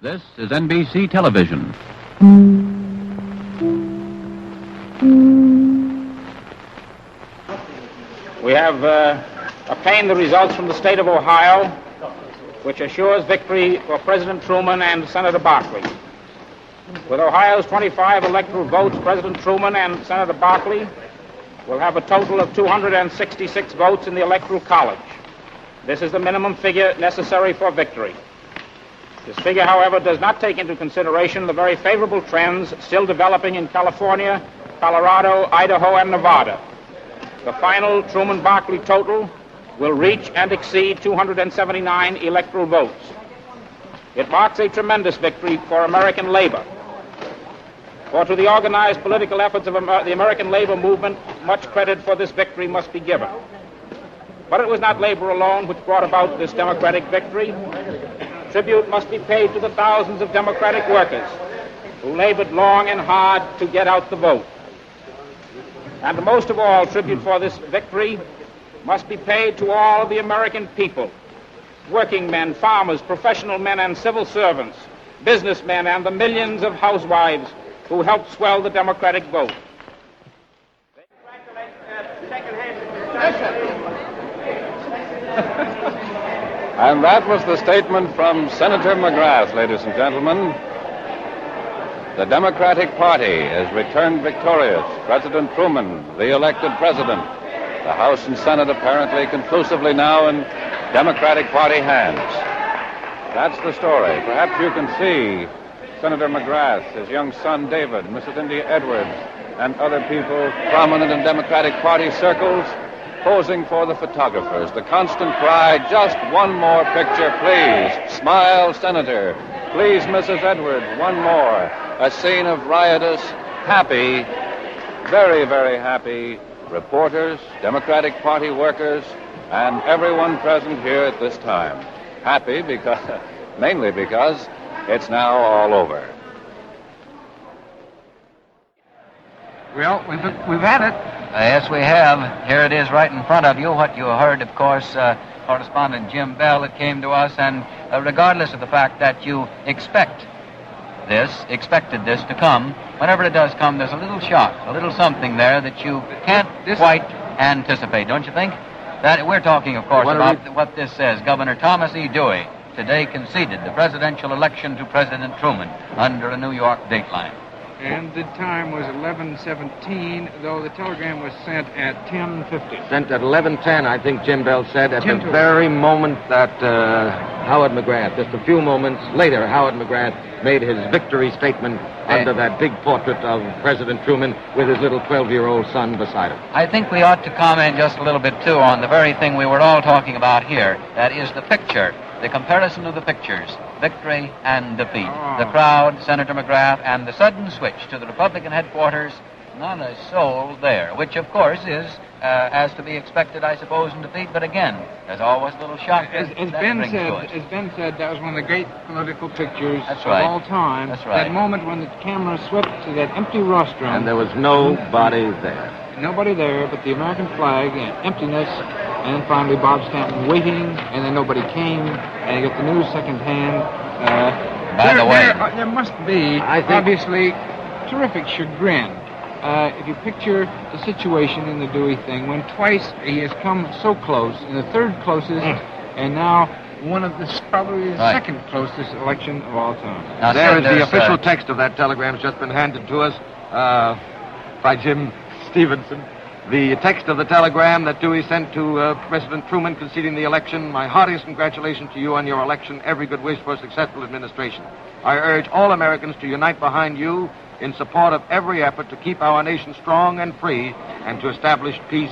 This is NBC Television. We have obtained the results from the state of Ohio, which assures victory for President Truman and Senator Barkley. With Ohio's 25 electoral votes, President Truman and Senator Barkley will have a total of 266 votes in the Electoral College. This is the minimum figure necessary for victory. This figure, however, does not take into consideration the very favorable trends still developing in California, Colorado, Idaho, and Nevada. The final Truman-Barkley total will reach and exceed 279 electoral votes. It marks a tremendous victory for American labor. For to the organized political efforts of the American labor movement, much credit for this victory must be given. But it was not labor alone which brought about this democratic victory. Tribute must be paid to the thousands of democratic workers who labored long and hard to get out the vote. And most of all, tribute for this victory must be paid to all of the American people, working men, farmers, professional men and civil servants, businessmen, and the millions of housewives who helped swell the democratic vote. And that was the statement from Senator McGrath, ladies and gentlemen. The Democratic Party has returned victorious. President Truman, the elected president. The House and Senate apparently conclusively now in Democratic Party hands. That's the story. Perhaps you can see Senator McGrath, his young son David, Mrs. India Edwards, and other people prominent in Democratic Party circles posing for the photographers. The constant cry, just one more picture, please. Smile, Senator. Please, Mrs. Edwards, one more. A scene of riotous, happy, very, very happy reporters, Democratic Party workers, and everyone present here at this time. Happy because, mainly because it's now all over. Well, we've had it. Yes, we have. Here it is right in front of you. What you heard, of course, correspondent Jim Bell, that came to us, and regardless of the fact that you expected this to come, whenever it does come, there's a little shock, a little something there that you can't quite anticipate, don't you think? That we're talking, of course, about what this says. Governor Thomas E. Dewey today conceded the presidential election to President Truman under a New York dateline. And the time was 11:17, though the telegram was sent at 10:50. Sent at 11:10, I think Jim Bell said, at the very moment that Howard McGrath, just a few moments later, Howard McGrath made his victory statement under that big portrait of President Truman with his little 12-year-old son beside him. I think we ought to comment just a little bit, too, on the very thing we were all talking about here. That is the picture, the comparison of the pictures, victory and defeat. The crowd, Senator McGrath, and the sudden switch to the Republican headquarters, not a soul there, which, of course, is as to be expected, I suppose, in defeat. But again, there's always a little shock. As Ben said, that was one of the great political pictures of all time. That's right. That moment when the camera swept to that empty rostrum. And there was nobody there. Nobody there but the American flag and emptiness. And then finally Bob Stanton waiting, and then nobody came, and you get the news secondhand. By the way, there must be, obviously, terrific chagrin. If you picture the situation in the Dewey thing, when twice he has come so close, in the third closest, and now one of the probably the second closest election of all time. Now, there is the official text of that telegram has just been handed to us by Jim Stevenson. The text of the telegram that Dewey sent to President Truman conceding the election. My heartiest congratulations to you on your election. Every good wish for a successful administration. I urge all Americans to unite behind you in support of every effort to keep our nation strong and free and to establish peace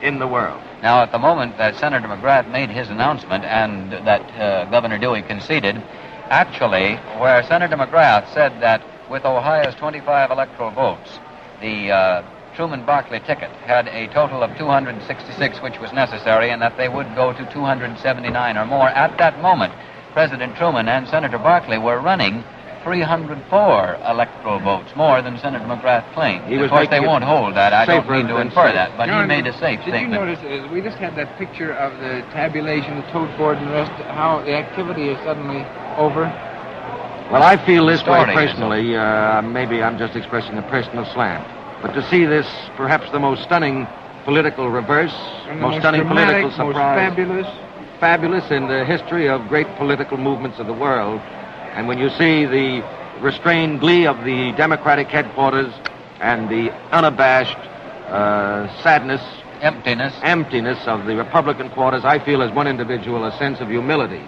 in the world. Now, at the moment that Senator McGrath made his announcement and that Governor Dewey conceded, actually, where Senator McGrath said that with Ohio's 25 electoral votes, the Truman-Barkley ticket had a total of 266, which was necessary, and that they would go to 279 or more. At that moment, President Truman and Senator Barkley were running 304 electoral votes, more than Senator McGrath claimed. Of course, they won't hold that. I don't mean to infer that, but he made a safe statement. Did you notice, we just had that picture of the tabulation, the tote board and the rest, how the activity is suddenly over? Well, I feel this way story. personally. Maybe I'm just expressing a personal slant. But to see this, perhaps the most stunning political reverse, And the most stunning dramatic, political surprise, most fabulous in the history of great political movements of the world. And when you see the restrained glee of the Democratic headquarters and the unabashed sadness, emptiness of the Republican quarters, I feel as one individual a sense of humility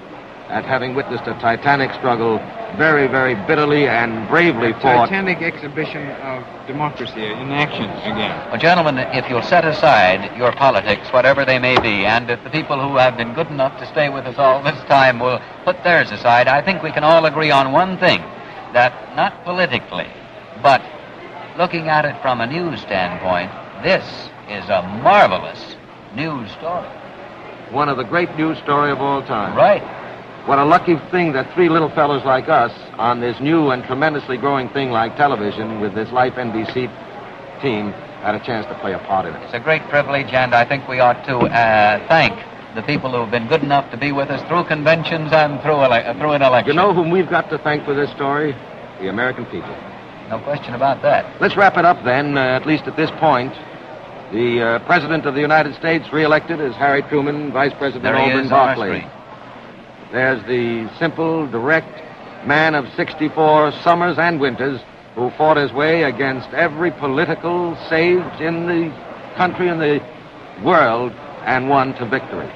at having witnessed a titanic struggle, very, very bitterly and bravely fought. Titanic exhibition of democracy in action again. Well, gentlemen, if you'll set aside your politics, whatever they may be, and if the people who have been good enough to stay with us all this time will put theirs aside, I think we can all agree on one thing, that not politically, but looking at it from a news standpoint, this is a marvelous news story. One of the great news story of all time. Right. What a lucky thing that three little fellows like us on this new and tremendously growing thing like television with this Life NBC team had a chance to play a part in it. It's a great privilege, and I think we ought to thank the people who have been good enough to be with us through conventions and through an election. You know whom we've got to thank for this story? The American people. No question about that. Let's wrap it up then, at least at this point. The President of the United States re-elected is Harry Truman, Vice President There he Alden is on our Barclay. screen. There's the simple, direct man of 64 summers and winters who fought his way against every political sage in the country and the world and won to victory.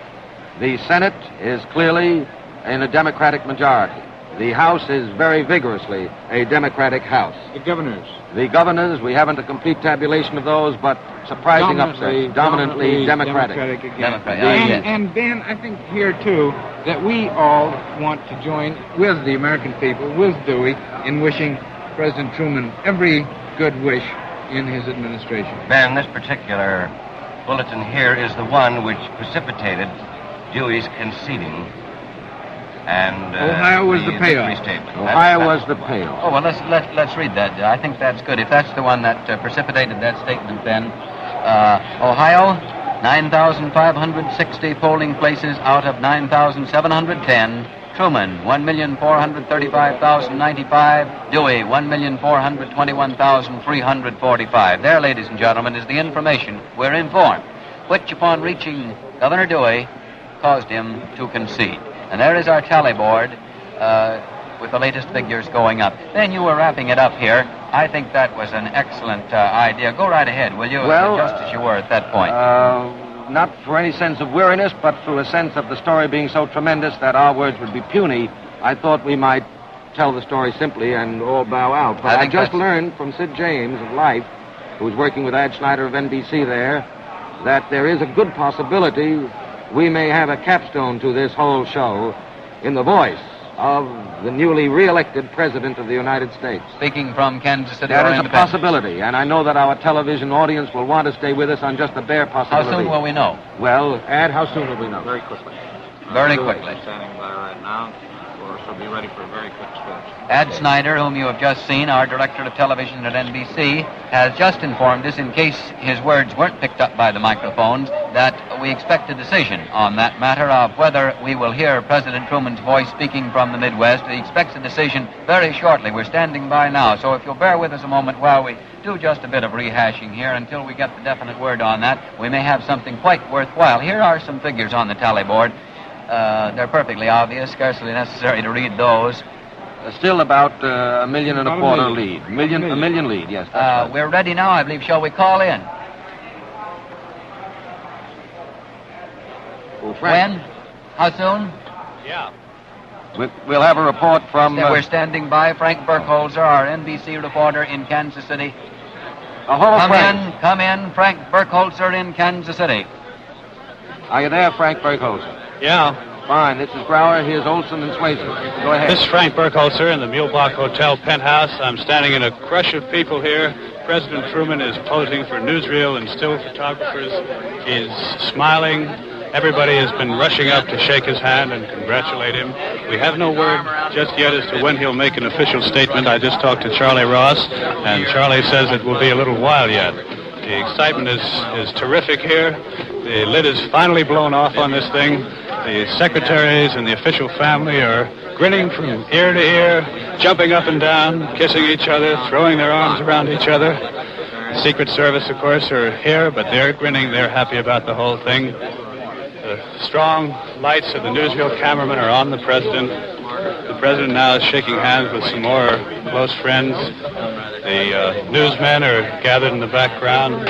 The Senate is clearly in a Democratic majority. The House is very vigorously a Democratic House. The governors. The governors, we haven't a complete tabulation of those, but surprising upsets. Dominantly Democratic. Again. Democratic, yes. And Ben, I think here, too, that we all want to join with the American people, with Dewey, in wishing President Truman every good wish in his administration. Ben, this particular bulletin here is the one which precipitated Dewey's conceding. And Ohio was the payoff. victory statement. Ohio was the payoff. Oh, well, let's read that. I think that's good. If that's the one that precipitated that statement, then Ohio, 9,560 polling places out of 9,710. Truman, 1,435,095. Dewey, 1,421,345. There, ladies and gentlemen, is the information we're informed, which upon reaching Governor Dewey caused him to concede. And there is our tally board with the latest figures going up. Ben, you were wrapping it up here. I think that was an excellent idea. Go right ahead, will you? Well, just as you were at that point. Not for any sense of weariness, but through a sense of the story being so tremendous that our words would be puny, I thought we might tell the story simply and all bow out. But I just learned from Sid James of Life, who's working with Ad Schneider of NBC there, that there is a good possibility we may have a capstone to this whole show in the voice of the newly re-elected President of the United States. Speaking from Kansas City. That or is a Independence. possibility, and I know that our television audience will want to stay with us on just the bare How possibility. soon will we know? Well, Ad, how soon will we know? Very quickly. Very quickly. Standing by right now, or she'll be ready for a very quick switch. Ad Schneider, whom you have just seen, our director of television at NBC, has just informed us, in case his words weren't picked up by the microphones, that we expect a decision on that matter of whether we will hear President Truman's voice speaking from the Midwest. He expects a decision very shortly. We're standing by now, so if you'll bear with us a moment while we do just a bit of rehashing here until we get the definite word on that, we may have something quite worthwhile. Here are some figures on the tally board. They're perfectly obvious, scarcely necessary to read those. Still about a million and a About a quarter million. lead. A million lead, yes. That's right. We're ready now, I believe. Shall we call in? Well, Frank, When? How soon? we'll have a report from... We're standing by. Frank Burkholzer, our NBC reporter in Kansas City. Come in, Frank Burkholzer in Kansas City. Are you there, Frank Burkholzer? Yeah. Fine. This is Brower. Here's Olson and Swayze. Go ahead. This is Frank Burkholzer in the Mule Block Hotel penthouse. I'm standing in a crush of people here. President Truman is posing for newsreel and still photographers. He's smiling. Everybody has been rushing up to shake his hand and congratulate him. We have no word just yet as to when he'll make an official statement. I just talked to Charlie Ross, and Charlie says it will be a little while yet. The excitement is terrific here. The lid is finally blown off on this thing. The secretaries and the official family are grinning from ear to ear, jumping up and down, kissing each other, throwing their arms around each other. The Secret Service, of course, are here, but they're grinning. They're happy about the whole thing. The strong lights of the newsreel cameramen are on the president. The president now is shaking hands with some more close friends. The newsmen are gathered in the background.